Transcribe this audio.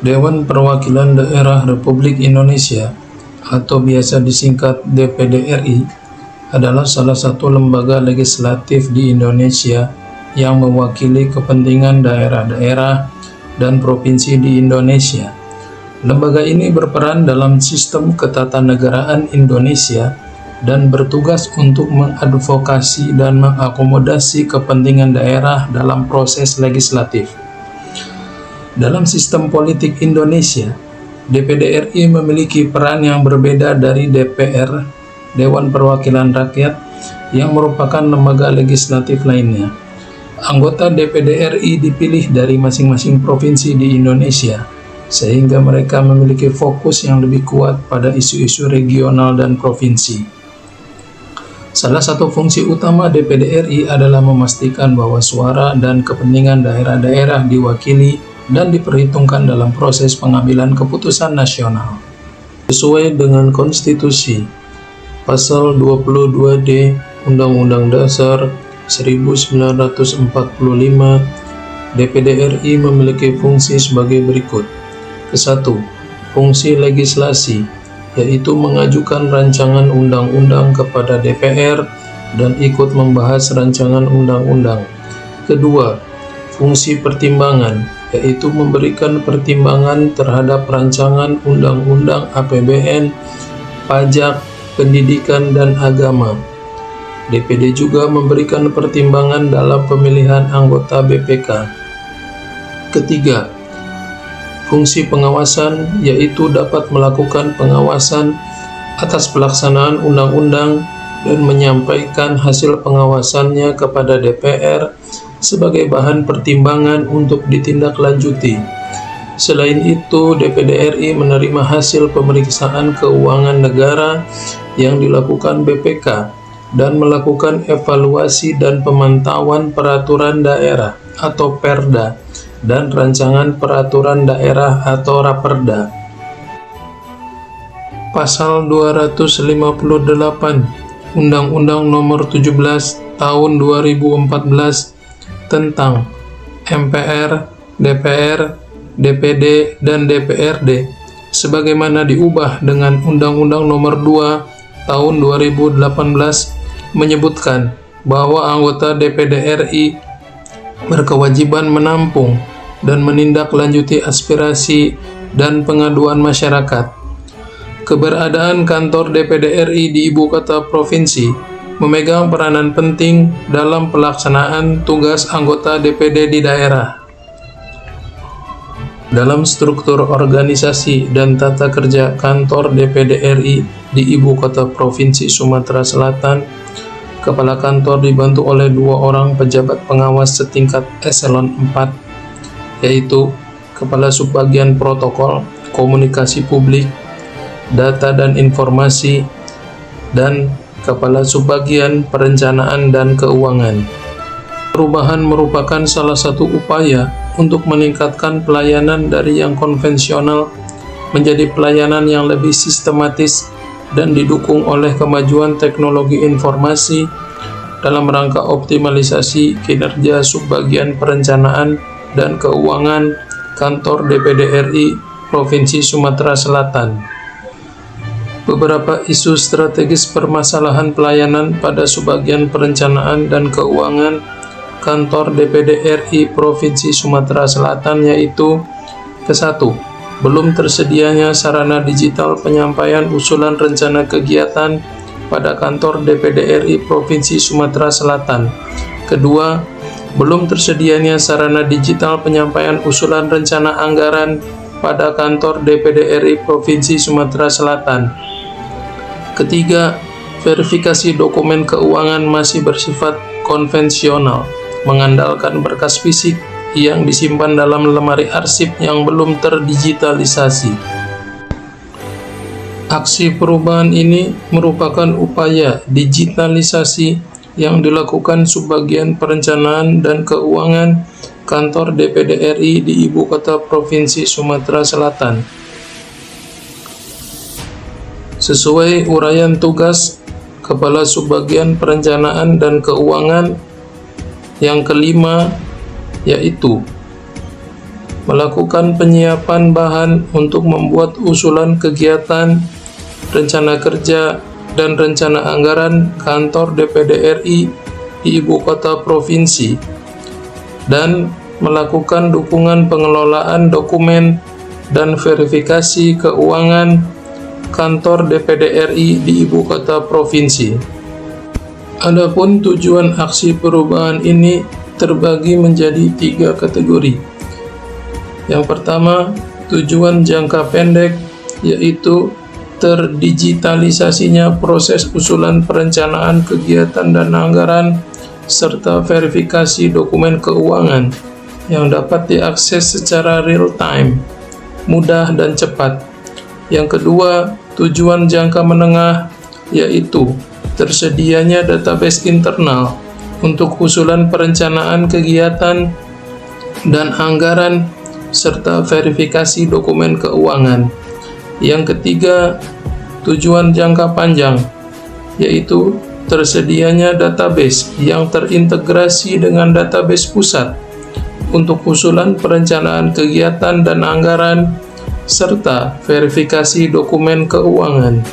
Dewan Perwakilan Daerah Republik Indonesia atau biasa disingkat DPD RI adalah salah satu lembaga legislatif di Indonesia yang mewakili kepentingan daerah-daerah dan provinsi di Indonesia. Lembaga ini berperan dalam sistem ketatanegaraan Indonesia dan bertugas untuk mengadvokasi dan mengakomodasi kepentingan daerah dalam proses legislatif. Dalam sistem politik Indonesia, DPD RI memiliki peran yang berbeda dari DPR, Dewan Perwakilan Rakyat, yang merupakan lembaga legislatif lainnya. Anggota DPD RI dipilih dari masing-masing provinsi di Indonesia, sehingga mereka memiliki fokus yang lebih kuat pada isu-isu regional dan provinsi. Salah satu fungsi utama DPD RI adalah memastikan bahwa suara dan kepentingan daerah-daerah diwakili dan diperhitungkan dalam proses pengambilan keputusan nasional. Sesuai dengan konstitusi, pasal 22D Undang-Undang Dasar 1945, DPD RI memiliki fungsi sebagai berikut. Ke-1, fungsi legislasi, yaitu mengajukan rancangan undang-undang kepada DPR dan ikut membahas rancangan undang-undang. Kedua, fungsi pertimbangan, yaitu memberikan pertimbangan terhadap rancangan undang-undang APBN, pajak, pendidikan, dan agama. DPD juga memberikan pertimbangan dalam pemilihan anggota BPK. Ketiga, fungsi pengawasan, yaitu dapat melakukan pengawasan atas pelaksanaan undang-undang dan menyampaikan hasil pengawasannya kepada DPR sebagai bahan pertimbangan untuk ditindaklanjuti. Selain itu, DPD RI menerima hasil pemeriksaan keuangan negara yang dilakukan BPK dan melakukan evaluasi dan pemantauan peraturan daerah atau Perda dan rancangan peraturan daerah atau Raperda. Pasal 258 Undang-Undang Nomor 17 Tahun 2014 tentang MPR, DPR, DPD, dan DPRD sebagaimana diubah dengan Undang-Undang Nomor 2 Tahun 2018 menyebutkan bahwa anggota DPD RI berkewajiban menampung dan menindaklanjuti aspirasi dan pengaduan masyarakat. Keberadaan kantor DPD RI di ibu kota provinsi memegang peranan penting dalam pelaksanaan tugas anggota DPD di daerah. Dalam struktur organisasi dan tata kerja kantor DPD RI di ibu kota provinsi Sumatera Selatan, kepala kantor dibantu oleh 2 orang pejabat pengawas setingkat eselon 4, yaitu Kepala Subbagian Protokol, Komunikasi Publik, Data dan Informasi, dan Kepala Subbagian Perencanaan dan Keuangan. Perubahan merupakan salah satu upaya untuk meningkatkan pelayanan dari yang konvensional menjadi pelayanan yang lebih sistematis dan didukung oleh kemajuan teknologi informasi dalam rangka optimalisasi kinerja Subbagian Perencanaan dan Keuangan Kantor DPD RI Provinsi Sumatera Selatan. Beberapa isu strategis permasalahan pelayanan pada Subbagian Perencanaan dan Keuangan Kantor DPD RI Provinsi Sumatera Selatan yaitu: ke-1, belum tersedianya sarana digital penyampaian usulan rencana kegiatan pada kantor DPD RI Provinsi Sumatera Selatan. Kedua, belum tersedianya sarana digital penyampaian usulan rencana anggaran pada kantor DPD RI Provinsi Sumatera Selatan. Ketiga, verifikasi dokumen keuangan masih bersifat konvensional, mengandalkan berkas fisik yang disimpan dalam lemari arsip yang belum terdigitalisasi. Aksi perubahan ini merupakan upaya digitalisasi yang dilakukan Subbagian Perencanaan dan Keuangan Kantor DPD RI di ibu kota Provinsi Sumatera Selatan. Sesuai uraian tugas Kepala Subbagian Perencanaan dan Keuangan yang kelima, yaitu melakukan penyiapan bahan untuk membuat usulan kegiatan, rencana kerja, dan rencana anggaran kantor DPD RI di ibu kota provinsi, dan melakukan dukungan pengelolaan dokumen dan verifikasi keuangan kantor DPD RI di ibu kota provinsi. Adapun tujuan aksi perubahan ini terbagi menjadi 3 kategori. Yang pertama, tujuan jangka pendek, yaitu terdigitalisasinya proses usulan perencanaan kegiatan dan anggaran serta verifikasi dokumen keuangan yang dapat diakses secara real time, mudah dan cepat. Yang kedua, tujuan jangka menengah, yaitu tersedianya database internal untuk usulan perencanaan kegiatan dan anggaran serta verifikasi dokumen keuangan. Yang ketiga, tujuan jangka panjang, yaitu tersedianya database yang terintegrasi dengan database pusat untuk usulan perencanaan kegiatan dan anggaran serta verifikasi dokumen keuangan.